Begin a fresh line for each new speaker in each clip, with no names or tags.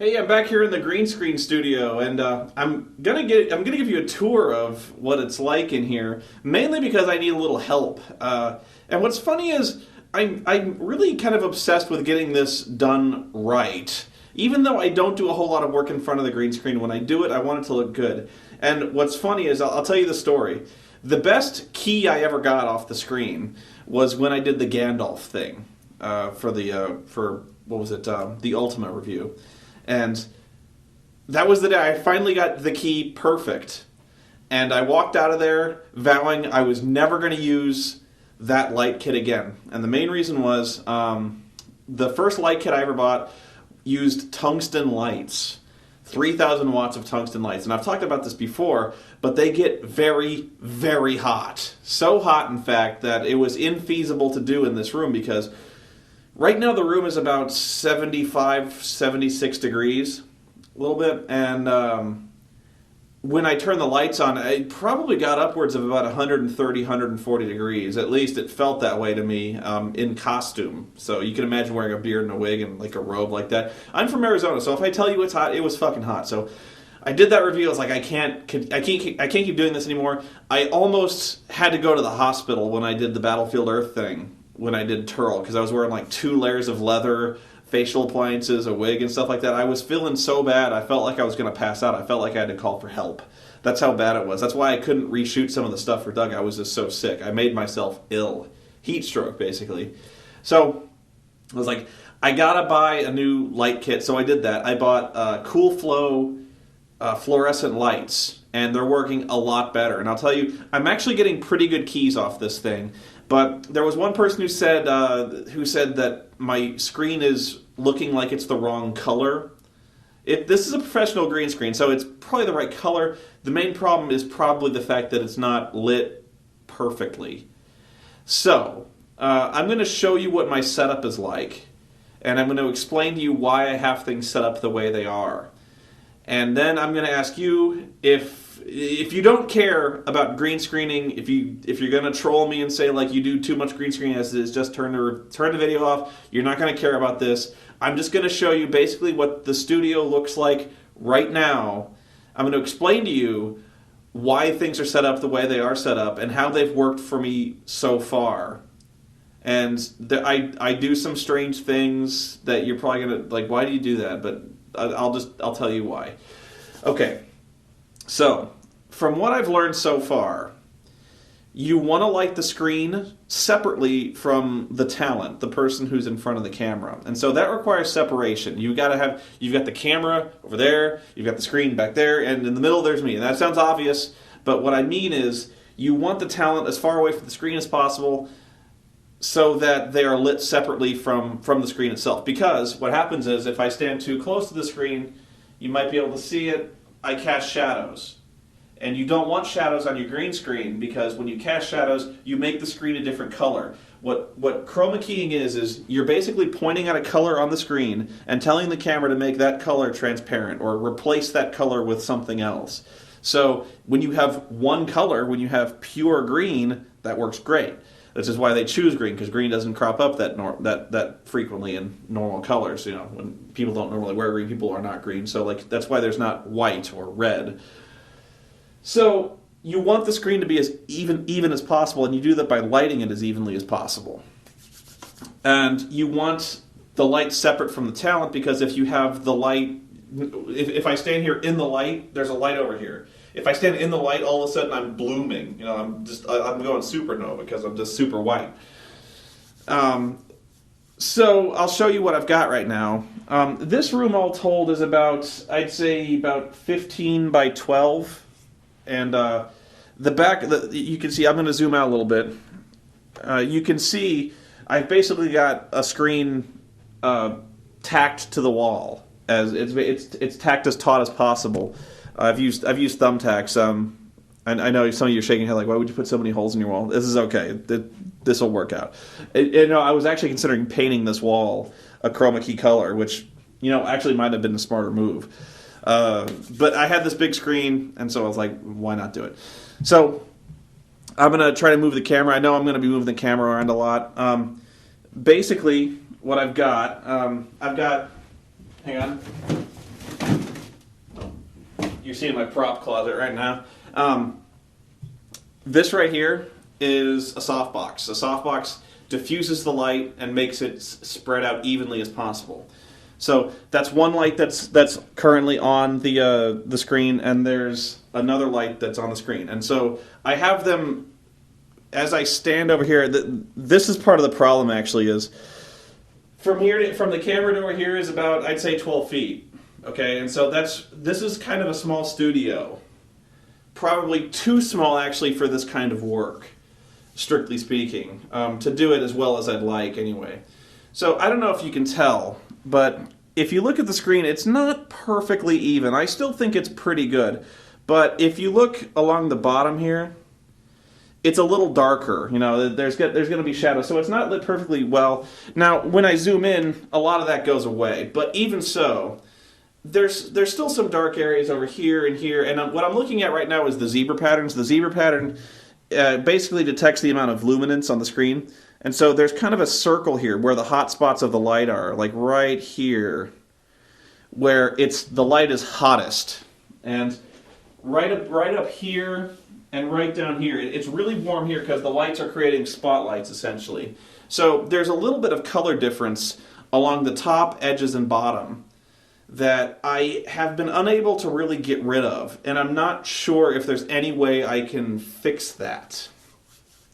Hey, I'm back here in the green screen studio, and I'm gonna give you a tour of what it's like in here, mainly because I need a little help. And what's funny is I'm really kind of obsessed with getting this done right. Even though I don't do a whole lot of work in front of the green screen, when I do it, I want it to look good. And what's funny is I'll tell you the story. The best key I ever got off the screen was when I did the Gandalf thing for what was it, the Ultima review. And that was the day I finally got the key perfect. And I walked out of there vowing I was never going to use that light kit again. And the main reason was the first light kit I ever bought used tungsten lights. 3,000 watts of tungsten lights. And I've talked about this before, but they get very, very hot. So hot, in fact, that it was infeasible to do in this room because right now the room is about 75, 76 degrees, a little bit, and when I turned the lights on, it probably got upwards of about 130, 140 degrees. At least it felt that way to me in costume. So you can imagine wearing a beard and a wig and like a robe like that. I'm from Arizona, so if I tell you it's hot, it was fucking hot. So I did that review. I was like, I can't keep doing this anymore. I almost had to go to the hospital when I did the Battlefield Earth thing. When I did Turl, because I was wearing like 2 layers of leather, facial appliances, a wig, and stuff like that. I was feeling so bad, I felt like I was going to pass out. I felt like I had to call for help. That's how bad it was. That's why I couldn't reshoot some of the stuff for Doug. I was just so sick. I made myself ill. Heat stroke, basically. So I was like, I gotta buy a new light kit. So I did that. I bought Cool Flow fluorescent lights, and they're working a lot better. And I'll tell you, I'm actually getting pretty good keys off this thing. But there was one person who said that my screen is looking like it's the wrong color. This is a professional green screen, so it's probably the right color. The main problem is probably the fact that it's not lit perfectly. So I'm going to show you what my setup is like, and I'm going to explain to you why I have things set up the way they are. And then I'm going to ask you if you don't care about green screening, if you're going to troll me and say like you do too much green screening as it is, just turn the video off. You're not going to care about this. I'm just going to show you basically what the studio looks like right now. I'm going to explain to you why things are set up the way they are set up and how they've worked for me so far. And I do some strange things that you're probably going to like, why do you do that? But I'll tell you why. Okay. So, from what I've learned so far, you want to light the screen separately from the talent, the person who's in front of the camera. And so that requires separation. You've got the camera over there, you've got the screen back there, and in the middle there's me. And that sounds obvious, but what I mean is you want the talent as far away from the screen as possible so that they are lit separately from the screen itself. Because what happens is if I stand too close to the screen, you might be able to see it, I cast shadows. And you don't want shadows on your green screen because when you cast shadows, you make the screen a different color. What chroma keying is you're basically pointing at a color on the screen and telling the camera to make that color transparent or replace that color with something else. So when you have one color, when you have pure green, that works great. This is why they choose green, because green doesn't crop up that frequently in normal colors. You know, when people don't normally wear green, people are not green. So like that's why there's not white or red. So you want the screen to be as even as possible, and you do that by lighting it as evenly as possible. And you want the light separate from the talent, because if you have the light, if I stand here in the light, there's a light over here. If I stand in the light, all of a sudden I'm blooming. You know, I'm going supernova because I'm just super white. So I'll show you what I've got right now. This room all told is I'd say about 15 by 12. And the back, you can see, I'm going to zoom out a little bit. You can see I've basically got a screen tacked to the wall. As it's tacked as taut as possible. I've used thumbtacks. I know some of you are shaking your head like, why would you put so many holes in your wall? This is okay. This will work out. I was actually considering painting this wall a chroma key color, which actually might have been a smarter move. But I had this big screen, and so I was like, why not do it? So I'm going to try to move the camera. I know I'm going to be moving the camera around a lot. Basically, what I've got, hang on. you're seeing my prop closet right now. This right here is a softbox. A softbox diffuses the light and makes it spread out evenly as possible. So that's one light that's currently on the screen, and there's another light that's on the screen. And so I have them as I stand over here. This is part of the problem. Actually, is from the camera to over here is about, I'd say, 12 feet. Okay, and so this is kind of a small studio, probably too small actually for this kind of work, strictly speaking, to do it as well as I'd like anyway. So I don't know if you can tell, but if you look at the screen, it's not perfectly even. I still think it's pretty good. But if you look along the bottom here, it's a little darker. You know, there's going to be shadows, so it's not lit perfectly well. Now, when I zoom in, a lot of that goes away. But even so, there's still some dark areas over here and here. And what I'm looking at right now is the zebra patterns. The zebra pattern basically detects the amount of luminance on the screen. And so there's kind of a circle here where the hot spots of the light are, like right here, where the light is hottest. And right up here and right down here, it's really warm here because the lights are creating spotlights essentially. So there's a little bit of color difference along the top, edges, and bottom that I have been unable to really get rid of. And I'm not sure if there's any way I can fix that.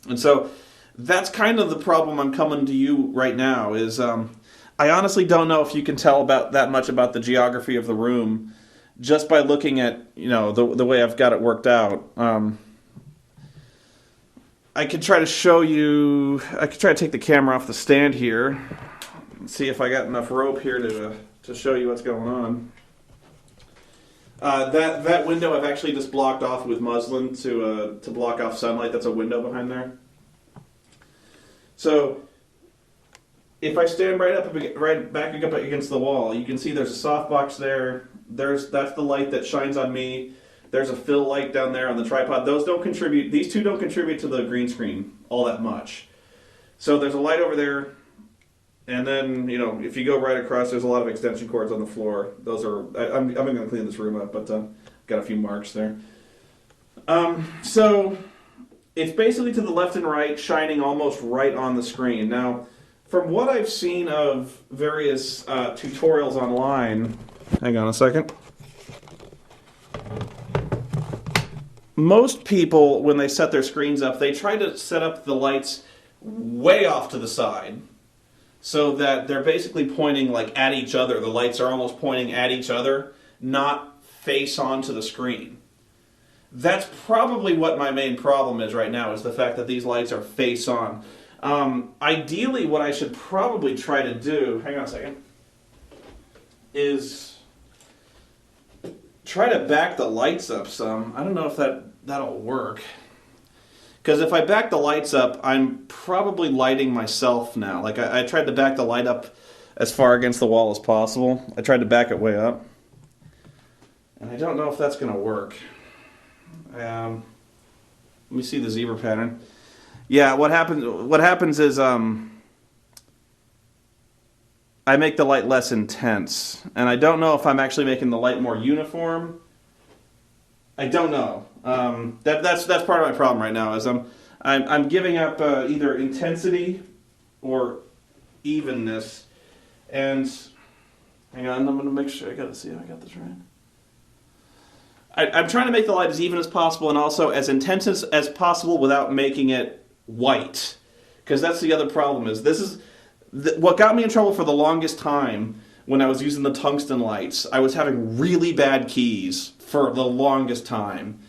And so that's kind of the problem I'm coming to you right now is I honestly don't know if you can tell about that much about the geography of the room just by looking at, you know, the way I've got it worked out. I could try to show you, I could try to take the camera off the stand here and see if I got enough rope here to show you what's going on. That window I've actually just blocked off with muslin to block off sunlight. That's a window behind there. So if I stand right back up against the wall, you can see there's a softbox there. That's the light that shines on me. There's a fill light down there on the tripod. Those don't contribute. These two don't contribute to the green screen all that much. So there's a light over there, and then, you know, if you go right across, there's a lot of extension cords on the floor. Those are. I'm going to clean this room up, but got a few marks there. So it's basically to the left and right, shining almost right on the screen. Now, from what I've seen of various tutorials online, hang on a second. Most people, when they set their screens up, they try to set up the lights way off to the side so that they're basically pointing like at each other. The lights are almost pointing at each other, not face onto the screen. That's probably what my main problem is right now, is the fact that these lights are face on. Ideally, what I should probably try to do, hang on a second, is try to back the lights up some. I don't know if that'll work. Because if I back the lights up, I'm probably lighting myself now. Like I tried to back the light up as far against the wall as possible. I tried to back it way up. And I don't know if that's going to work. Let me see the zebra pattern. Yeah, what happens is I make the light less intense, and I don't know if I'm actually making the light more uniform. I don't know. That's part of my problem right now. Is I'm giving up either intensity or evenness. And hang on, I'm going to make sure I got to see if I got this right. I'm trying to make the light as even as possible and also as intense as possible without making it white. Because that's the other problem. Is this is what got me in trouble for the longest time when I was using the tungsten lights. I was having really bad keys for the longest time.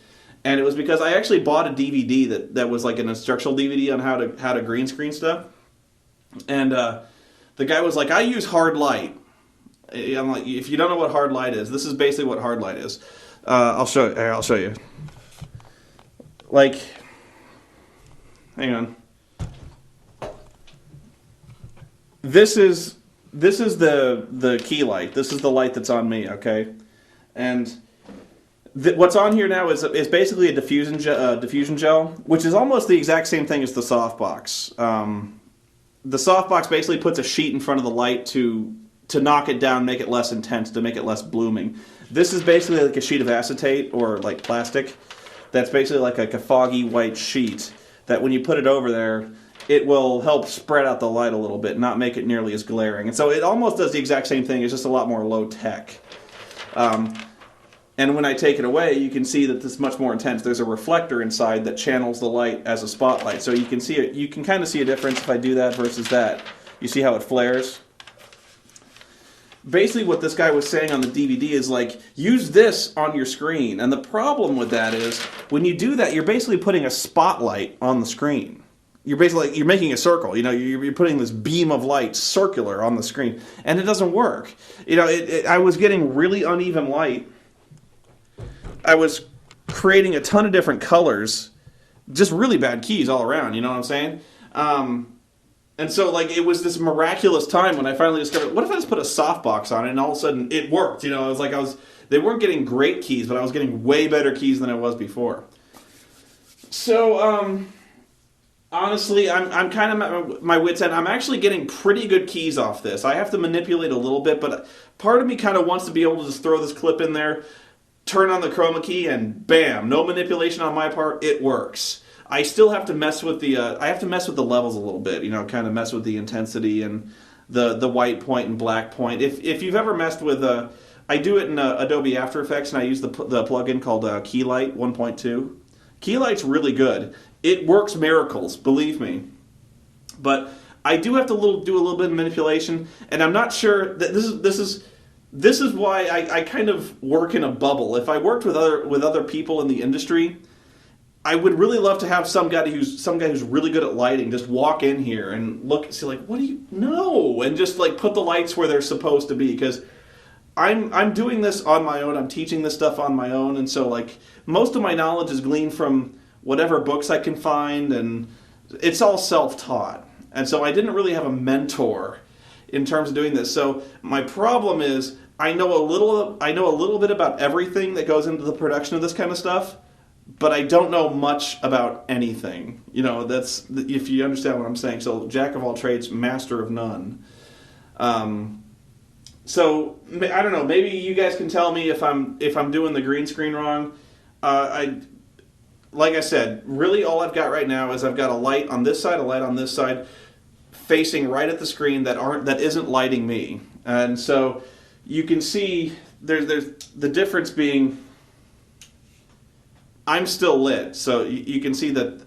And it was because I actually bought a DVD that was like an instructional DVD on how to green screen stuff. And the guy was like, I use hard light. I'm like, if you don't know what hard light is, this is basically what hard light is. I'll show you. Like, hang on. This is the key light. This is the light that's on me, okay? And what's on here now is basically a diffusion gel, which is almost the exact same thing as the softbox. The softbox basically puts a sheet in front of the light to to knock it down, make it less intense, to make it less blooming. This is basically like a sheet of acetate or like plastic. That's basically like a foggy white sheet that when you put it over there, it will help spread out the light a little bit, not make it nearly as glaring. And so it almost does the exact same thing. It's just a lot more low tech. And when I take it away, you can see that this is much more intense. There's a reflector inside that channels the light as a spotlight. So you can see it. You can kind of see a difference if I do that versus that. You see how it flares? Basically what this guy was saying on the DVD is like, use this on your screen. And the problem with that is, when you do that, you're basically putting a spotlight on the screen. You're basically, you're making a circle. You know, you're putting this beam of light circular on the screen. And it doesn't work. You know, I was getting really uneven light. I was creating a ton of different colors. Just really bad keys all around, you know what I'm saying? And so, like, it was this miraculous time when I finally discovered, what if I just put a softbox on it and all of a sudden it worked? You know, it was like they weren't getting great keys, but I was getting way better keys than I was before. So, honestly, I'm kind of at my wit's end. I'm actually getting pretty good keys off this. I have to manipulate a little bit, but part of me kind of wants to be able to just throw this clip in there, turn on the chroma key, and bam, no manipulation on my part, it works. I still have to mess with the levels a little bit, you know, kind of mess with the intensity and the white point and black point. If you've ever messed with I do it in Adobe After Effects, and I use the plugin called Keylight 1.2. Keylight's really good. It works miracles, believe me. But I do have to do a little bit of manipulation, and I'm not sure that this is why I kind of work in a bubble. If I worked with other people in the industry, I would really love to have some guy who's really good at lighting just walk in here and look and see, like, what do you know, and just like put the lights where they're supposed to be, because I'm doing this on my own. I'm teaching this stuff on my own, and so like most of my knowledge is gleaned from whatever books I can find, and it's all self-taught. And so I didn't really have a mentor in terms of doing this. So my problem is I know a little bit about everything that goes into the production of this kind of stuff, but I don't know much about anything. You know, that's, if you understand what I'm saying. So jack of all trades, master of none. So I don't know. Maybe you guys can tell me if I'm doing the green screen wrong. Like I said, really all I've got right now is I've got a light on this side, a light on this side, facing right at the screen that isn't lighting me. And so you can see there's the difference being I'm still lit. So you can see that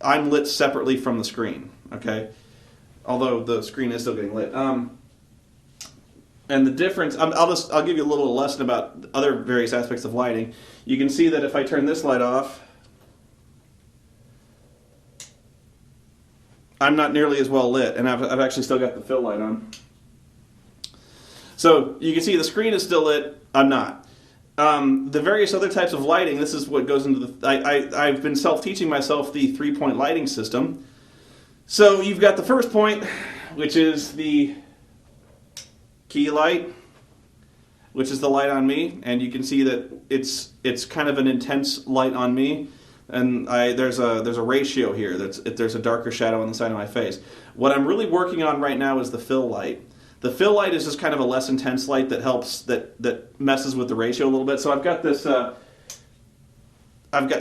I'm lit separately from the screen, okay? Although the screen is still getting lit. And the difference, I'll give you a little lesson about other various aspects of lighting. You can see that if I turn this light off, I'm not nearly as well lit, and I've actually still got the fill light on. So you can see the screen is still lit, I'm not. The various other types of lighting, this is what goes into I've been self-teaching myself the 3-point lighting system. So you've got the first point, which is the key light, which is the light on me, and you can see that it's kind of an intense light on me, and there's a ratio here. There's a darker shadow on the side of my face. What I'm really working on right now is the fill light. The fill light is just kind of a less intense light that helps, that messes with the ratio a little bit. So I've got this,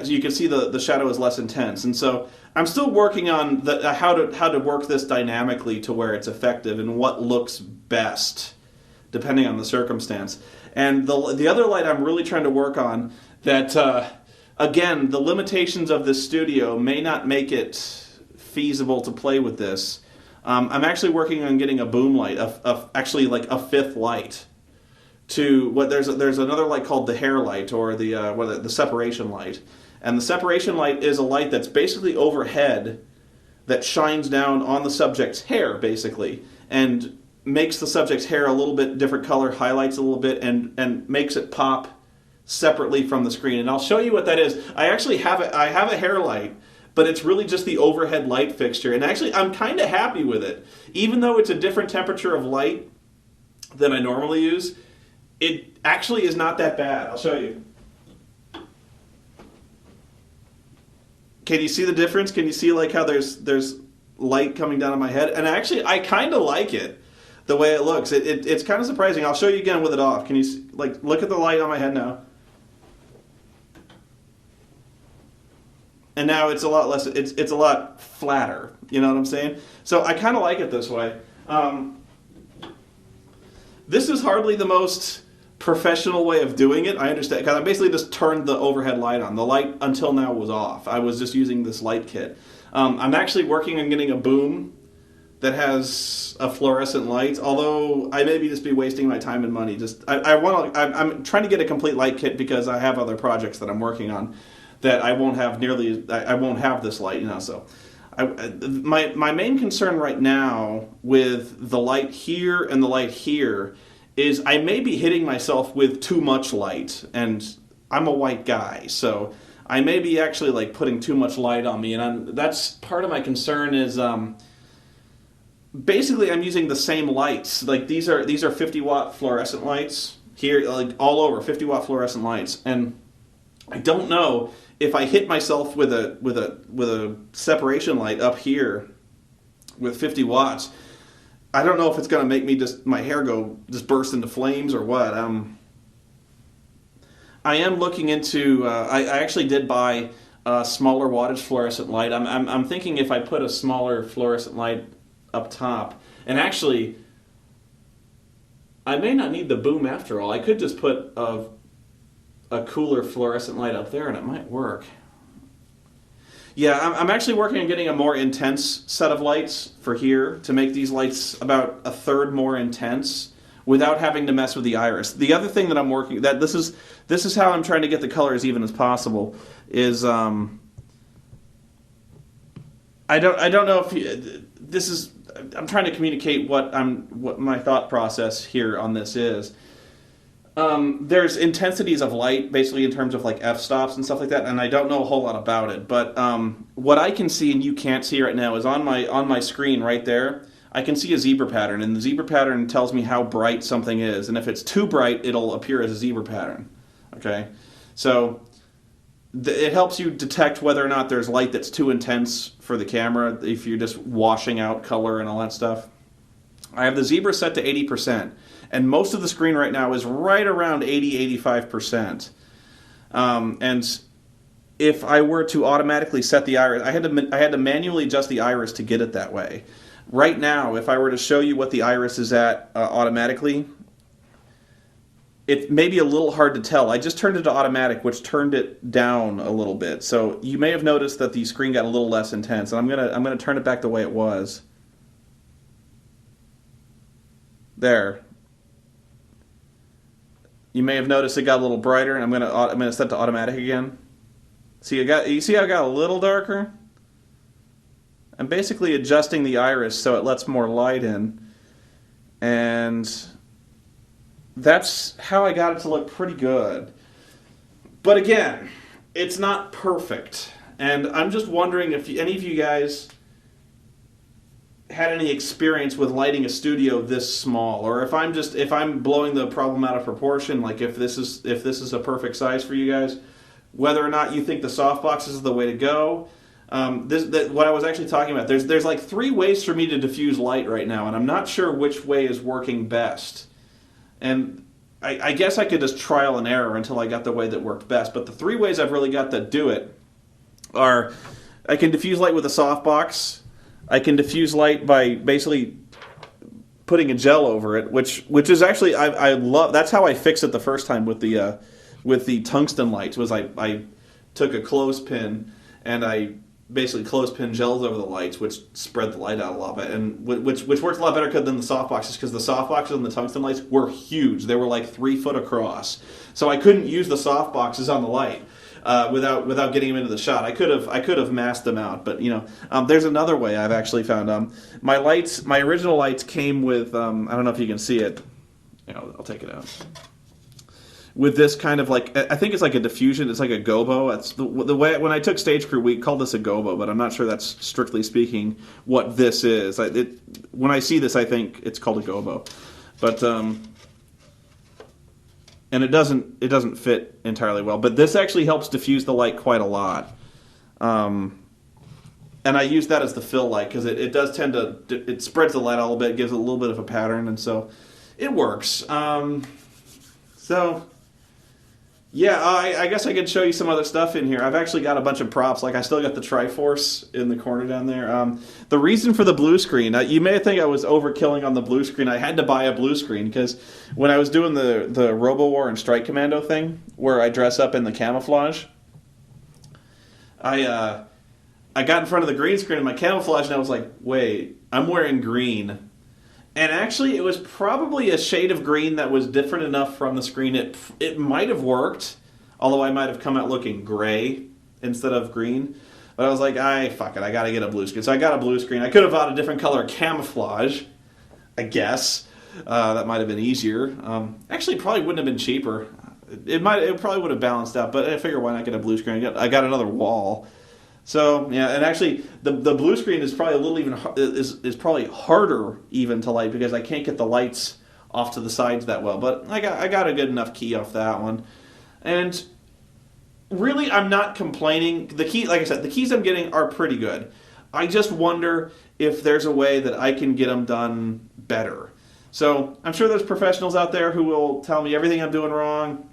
you can see the shadow is less intense. And so I'm still working on how to work this dynamically to where it's effective and what looks best, depending on the circumstance. And the other light I'm really trying to work on that, again, the limitations of this studio may not make it feasible to play with this. I'm actually working on getting a boom light, actually like a fifth light. There's another light called the hair light, or the separation light, and the separation light is a light that's basically overhead that shines down on the subject's hair, basically, and makes the subject's hair a little bit different color, highlights a little bit, and makes it pop separately from the screen. And I'll show you what that is. I actually have I have a hair light, but it's really just the overhead light fixture. And actually, I'm kind of happy with it. Even though it's a different temperature of light than I normally use, it actually is not that bad. I'll show you. Can you see the difference? Can you see like how there's light coming down on my head? And actually, I kind of like it. the way it looks. It's kind of surprising. I'll show you again with it off. Can you see, like, look at the light on my head now? And now it's a lot less. It's a lot flatter. You know what I'm saying? So I kind of like it this way. This is hardly the most professional way of doing it. I understand, because I basically just turned the overhead light on. The light until now was off. I was just using this light kit. I'm actually working on getting a boom that has a fluorescent light, although I maybe just be wasting my time and money. I'm trying to get a complete light kit because I have other projects that I'm working on that I won't have this light, you know. So my main concern right now with the light here and the light here is I may be hitting myself with too much light, and I'm a white guy, so I may be actually like putting too much light on me, and that's part of my concern is basically I'm using the same lights. Like these are 50-watt fluorescent lights here, like all over 50-watt fluorescent lights, and I don't know if I hit myself with a separation light up here with 50 watts. I don't know if it's going to make me my hair just burst into flames or what. I am looking into. I actually did buy a smaller wattage fluorescent light. I'm thinking if I put a smaller fluorescent light up top, and actually, I may not need the boom after all. I could just put a cooler fluorescent light up there, and it might work. Yeah, I'm actually working on getting a more intense set of lights for here to make these lights about a third more intense without having to mess with the iris. The other thing that I'm working this is how I'm trying to get the color as even as possible is I don't know if this is I'm trying to communicate what my thought process here on this is. There's intensities of light, basically in terms of like f-stops and stuff like that, and I don't know a whole lot about it. But what I can see and you can't see right now is on my screen right there, I can see a zebra pattern, and the zebra pattern tells me how bright something is. And if it's too bright, it'll appear as a zebra pattern. Okay, so it helps you detect whether or not there's light that's too intense for the camera if you're just washing out color and all that stuff. I have the zebra set to 80%. And most of the screen right now is right around 80-85%. And if I were to automatically set the iris, I had to manually adjust the iris to get it that way. Right now, if I were to show you what the iris is at automatically, it may be a little hard to tell. I just turned it to automatic, which turned it down a little bit. So you may have noticed that the screen got a little less intense. And I'm gonna turn it back the way it was. There. You may have noticed it got a little brighter, and I'm gonna set to automatic again. You see how I got a little darker? I'm basically adjusting the iris so it lets more light in, and that's how I got it to look pretty good. But again, it's not perfect, and I'm just wondering if any of you guys had any experience with lighting a studio this small, or if I'm blowing the problem out of proportion, like if this is a perfect size for you guys, whether or not you think the softbox is the way to go. What I was actually talking about, there's like 3 ways for me to diffuse light right now, and I'm not sure which way is working best. And I guess I could just trial and error until I got the way that worked best. But the 3 ways I've really got that do it are: I can diffuse light with a softbox. I can diffuse light by basically putting a gel over it, which is actually I love. That's how I fixed it the first time with the tungsten lights. Was I took a clothespin and I basically clothespin gels over the lights, which spread the light out a lot bit, and which works a lot better than the softboxes, because the softboxes and the tungsten lights were huge. They were like 3 foot across, so I couldn't use the softboxes on the light. Without getting them into the shot. I could have masked them out, but there's another way I've actually found. My original lights came with I don't know if you can see it. I'll take it out. With this kind of like, I think it's like a diffusion. It's like a gobo. It's the way when I took stage crew, we called this a gobo, but I'm not sure that's strictly speaking what this is. When I see this, I think it's called a gobo, but. And it doesn't fit entirely well, but this actually helps diffuse the light quite a lot. And I use that as the fill light because it does tend to, it spreads the light a little bit, gives it a little bit of a pattern, and so it works. So, yeah, I guess I could show you some other stuff in here. I've actually got a bunch of props. Like, I still got the Triforce in the corner down there. The reason for the blue screen, you may think I was overkilling on the blue screen. I had to buy a blue screen because when I was doing the Robo-War and Strike Commando thing, where I dress up in the camouflage, I got in front of the green screen in my camouflage, and I was like, wait, I'm wearing green. And actually, it was probably a shade of green that was different enough from the screen. It might have worked, although I might have come out looking gray instead of green. But I was like, fuck it, I gotta get a blue screen. So I got a blue screen. I could have bought a different color camouflage, I guess. That might have been easier. Actually, probably wouldn't have been cheaper. It probably would have balanced out, but I figure why not get a blue screen? I got another wall. So yeah, and actually the blue screen is probably a little even is probably harder even to light because I can't get the lights off to the sides that well. But I got a good enough key off that one, and really I'm not complaining. The key, like I said, the keys I'm getting are pretty good. I just wonder if there's a way that I can get them done better. So I'm sure there's professionals out there who will tell me everything I'm doing wrong.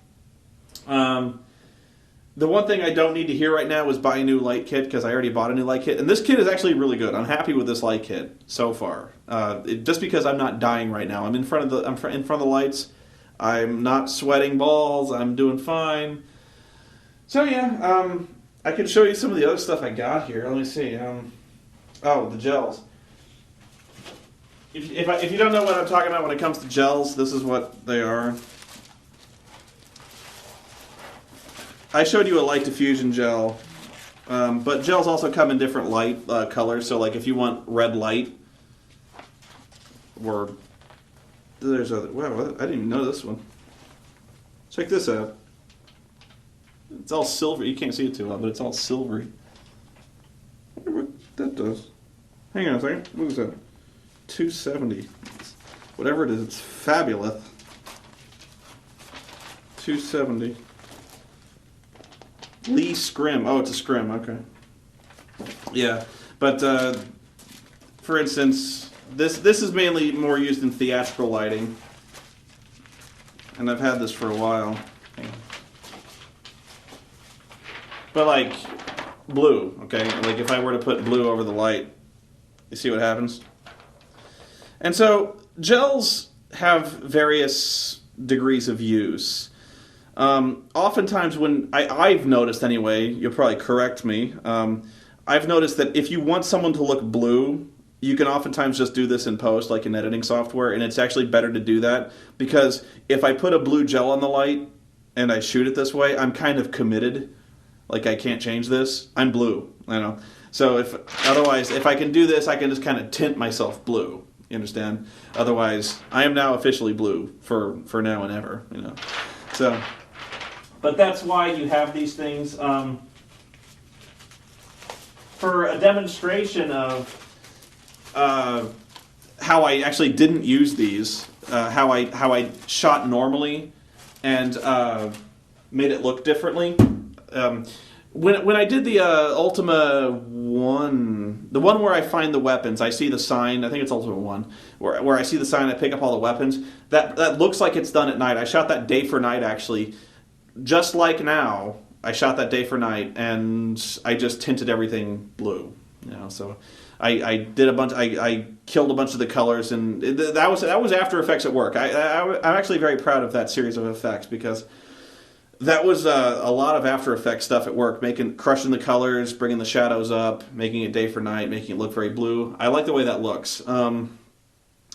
The one thing I don't need to hear right now is buy a new light kit because I already bought a new light kit, and this kit is actually really good. I'm happy with this light kit so far. Just because I'm not dying right now, I'm in front of the lights. I'm not sweating balls. I'm doing fine. So yeah, I can show you some of the other stuff I got here. Let me see. The gels. If you don't know what I'm talking about when it comes to gels, this is what they are. I showed you a light diffusion gel, but gels also come in different light colors. So, like, if you want red light, or there's other. Wow, I didn't even know this one. Check this out. It's all silver. You can't see it too well, but it's all silvery. I wonder what that does. Hang on a second. What is that? 270. Whatever it is, it's fabulous. 270. Lee Scrim. Oh, it's a Scrim. Okay. Yeah, but for instance, this is mainly more used in theatrical lighting, and I've had this for a while. But like blue, okay. Like if I were to put blue over the light, you see what happens. And so gels have various degrees of use. Oftentimes when I've noticed anyway, you'll probably correct me, I've noticed that if you want someone to look blue, you can oftentimes just do this in post, like in editing software, and it's actually better to do that, because if I put a blue gel on the light and I shoot it this way, I'm kind of committed, like I can't change this, I'm blue, you know. So if I can do this, I can just kind of tint myself blue, you understand? Otherwise, I am now officially blue for now and ever, you know. So, but that's why you have these things. For a demonstration of how I actually didn't use these, how I shot normally and made it look differently. When I did the Ultima 1, the one where I find the weapons, I see the sign, I think it's Ultima 1, where I see the sign, I pick up all the weapons, that looks like it's done at night. I shot that day for night, actually. Just like now, I shot that day for night, and I just tinted everything blue. You know, so I did a bunch, I killed a bunch of the colors, and that was After Effects at work. I'm actually very proud of that series of effects, because that was a lot of After Effects stuff at work, crushing the colors, bringing the shadows up, making it day for night, making it look very blue. I like the way that looks. That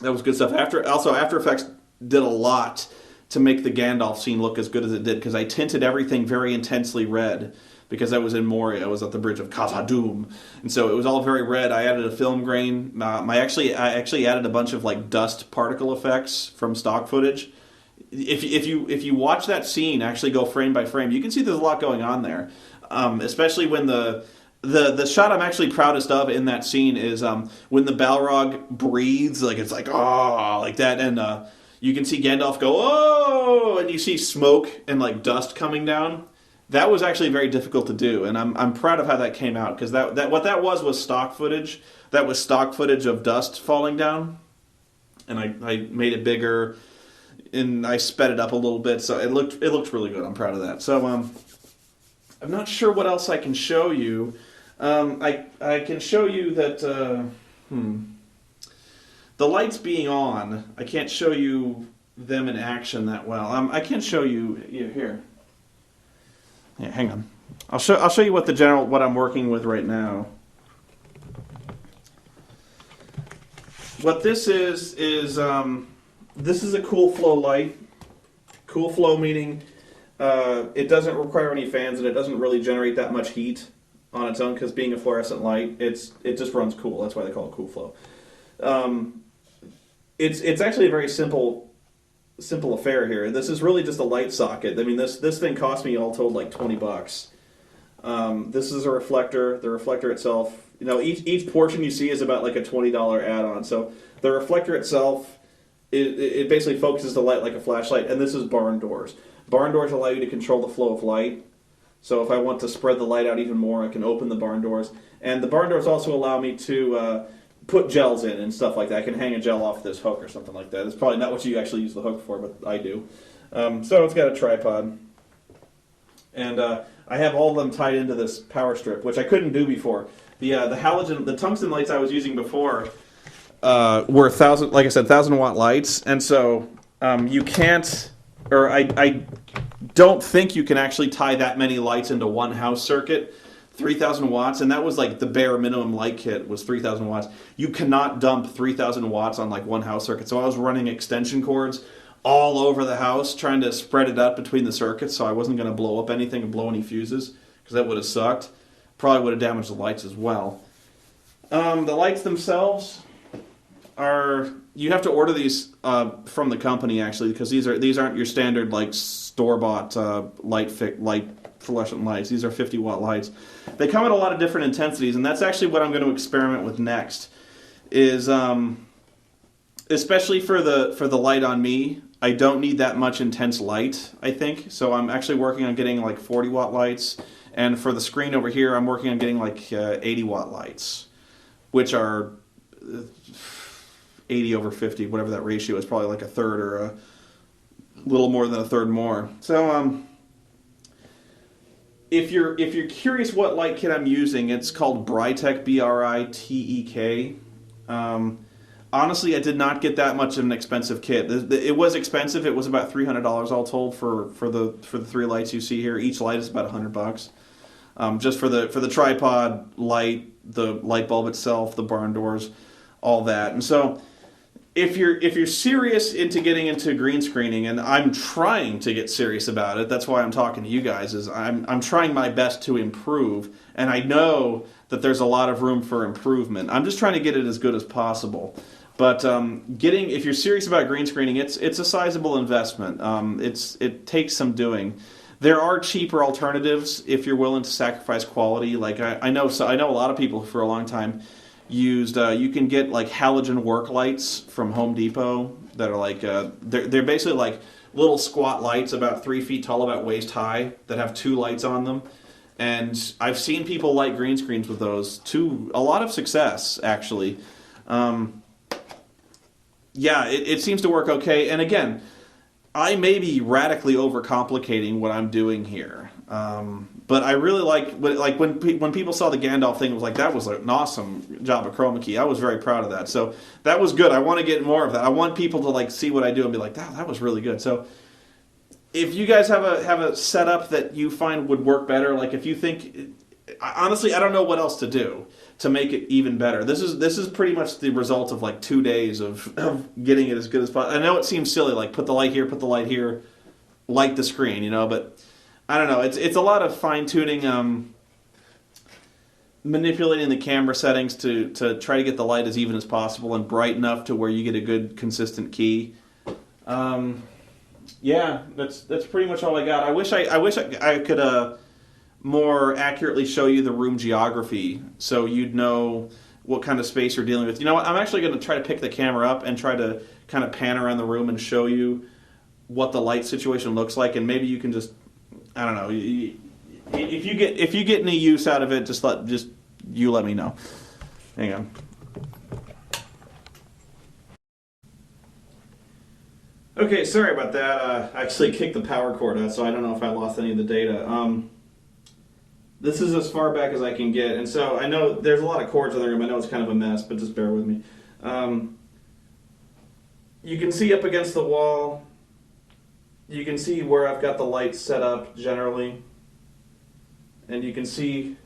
was good stuff. After Effects did a lot to make the Gandalf scene look as good as it did, because I tinted everything very intensely red, because I was in Moria. I was at the bridge of Khazad-dûm, and so it was all very red. I added a film grain. I actually added a bunch of like dust particle effects from stock footage. If you watch that scene, actually go frame by frame, you can see there's a lot going on there. Especially when the shot I'm actually proudest of in that scene is when the Balrog breathes, like it's like oh like that, and you can see Gandalf go oh, and you see smoke and like dust coming down, That was actually very difficult to do, and I'm proud of how that came out, because that what that was stock footage. That was stock footage of dust falling down, and I made it bigger, and I sped it up a little bit, so it looked really good. I'm proud of that. So I'm not sure what else I can show you. I can show you that the lights being on. I can't show you them in action that well. I can show you here. Yeah, hang on. I'll show you what I'm working with right now. What this is this is a cool flow light. Cool flow meaning it doesn't require any fans, and it doesn't really generate that much heat on its own, because being a fluorescent light, it just runs cool. That's why they call it cool flow. It's actually a very simple affair here. This is really just a light socket. I mean, this thing cost me all told like $20. This is a reflector. The reflector itself, each portion you see is about like a $20 add-on. So the reflector itself, it basically focuses the light like a flashlight. And this is barn doors. Barn doors allow you to control the flow of light. So if I want to spread the light out even more, I can open the barn doors. And the barn doors also allow me to put gels in and stuff like that. I can hang a gel off this hook or something like that. It's probably not what you actually use the hook for, but I do. So it's got a tripod. And I have all of them tied into this power strip, which I couldn't do before. The tungsten lights I was using before were 1,000 watt lights, and so you can't, or I don't think you can actually tie that many lights into one house circuit. 3,000 watts, and that was like the bare minimum light kit was 3,000 watts. You cannot dump 3,000 watts on like one house circuit. So I was running extension cords all over the house, trying to spread it out between the circuits, so I wasn't going to blow up anything and blow any fuses, because that would have sucked. Probably would have damaged the lights as well. The lights themselves you have to order these from the company, actually, because these aren't your standard like store-bought light fluorescent lights. These are 50 watt lights. They come at a lot of different intensities, and that's actually what I'm going to experiment with next. Is especially for the light on me, I don't need that much intense light, I think. So I'm actually working on getting like 40 watt lights, and for the screen over here, I'm working on getting like 80 watt lights, which are 80 over 50, whatever that ratio is, probably like a third or a little more than a third more. So if you're curious what light kit I'm using, it's called Britek, Britek. Honestly, I did not get that much of an expensive kit. It was expensive. It was about $300 all told for the three lights you see here. Each light is about $100. Just for the tripod, light, the light bulb itself, the barn doors, all that. And so if you're serious into getting into green screening, and I'm trying to get serious about it, that's why I'm talking to you guys, is I'm trying my best to improve, and I know that there's a lot of room for improvement. I'm just trying to get it as good as possible. But if you're serious about green screening, it's a sizable investment. It takes some doing. There are cheaper alternatives if you're willing to sacrifice quality. Like I know a lot of people who for a long time used. You can get like halogen work lights from Home Depot that are like they're basically like little squat lights about 3 feet tall, about waist high, that have 2 lights on them. And I've seen people light green screens with those to a lot of success, actually. It seems to work okay. And again, I may be radically overcomplicating what I'm doing here. But I really when people saw the Gandalf thing, it was like, that was an awesome job of chroma key. I was very proud of that. So that was good. I want to get more of that. I want people to like see what I do and be like, that was really good. So if you guys have a setup that you find would work better, like if you think, honestly, I don't know what else to do to make it even better. This is pretty much the result of like 2 days of getting it as good as possible. I know it seems silly, like put the light here, light the screen, but I don't know. It's a lot of fine tuning, manipulating the camera settings to try to get the light as even as possible and bright enough to where you get a good consistent key. That's pretty much all I got. I wish I could more accurately show you the room geography so you'd know what kind of space you're dealing with. You know what? I'm actually going to try to pick the camera up and try to kind of pan around the room and show you what the light situation looks like, and maybe you can just, I don't know, if you get any use out of it, just you let me know. Hang on. Okay, sorry about that. I actually kicked the power cord out, so I don't know if I lost any of the data. This is as far back as I can get, and so I know there's a lot of cords in the room. I know it's kind of a mess, but just bear with me. You can see up against the wall. You can see where I've got the lights set up generally, and you can see,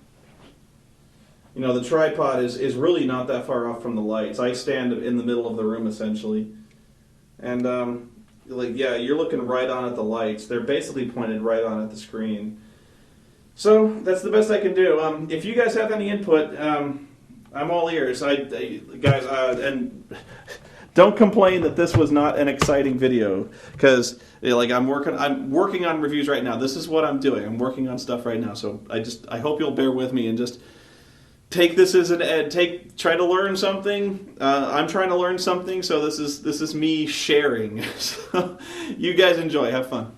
you know, the tripod is really not that far off from the lights. I stand in the middle of the room essentially, and like, yeah, you're looking right on at the lights. They're basically pointed right on at the screen. So that's the best I can do. If you guys have any input, I'm all ears. Guys, and don't complain that this was not an exciting video, because like I'm working on reviews right now. This is what I'm doing. I'm working on stuff right now. So I hope you'll bear with me and just take this as an ed. Try to learn something. I'm trying to learn something. So this is me sharing. So you guys enjoy. Have fun.